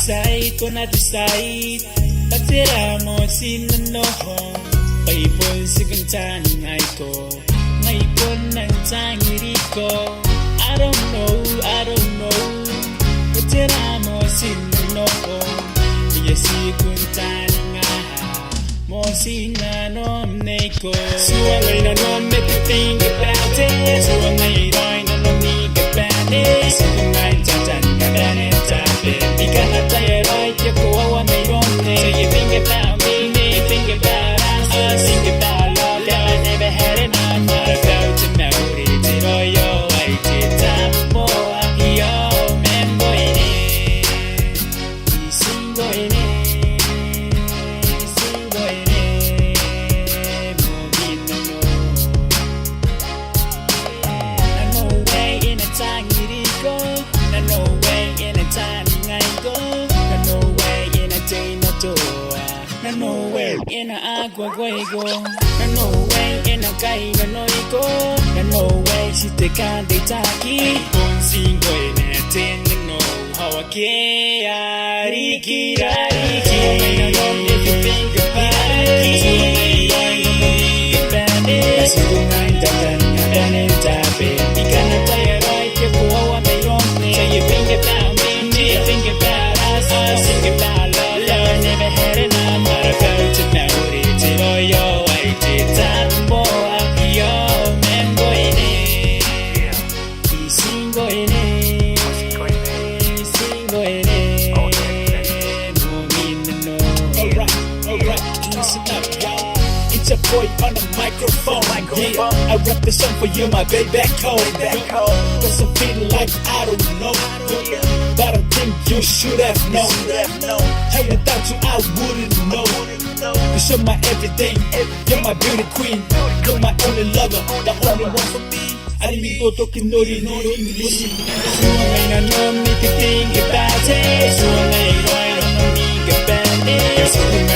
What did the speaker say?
decide ko na decide Patira mo sinanohong Paipon sa gantaning ay ko Ngayon ng tangiri ko I don't know Patira mo sinanohong Iya si gantaning aha Mo sinanom na ko Suwangay na no make you think about it Suwangay roy na no make about it Suwangay tataning ka na netape Ika na tayo roy kaya kuwawa na yun So you think about me, you think about us Think about love that I never had enough Not about to know it Royo ay titapo mo Yo, membo ini Isingo ini No way in a agua guaygo No way in a kai no iko No way si te kande taki Singo in a ten no how I care Riki riki No if you think about it So I don't know it So I don't tape Ika na tayo right Kaya kuwawa na yun So you think about me You think about us Think about love That I never had enough It's a boy on the microphone. Yeah, I rap the song for you, my baby back home. Cause I'm feeling like I don't know, but I think you should have known. Hey, without you I wouldn't know. Cause you're my everything, you're my beauty queen. You're my only lover, the only one for me. I didn't be talking no English. So I know me to think about it. So I know me about it.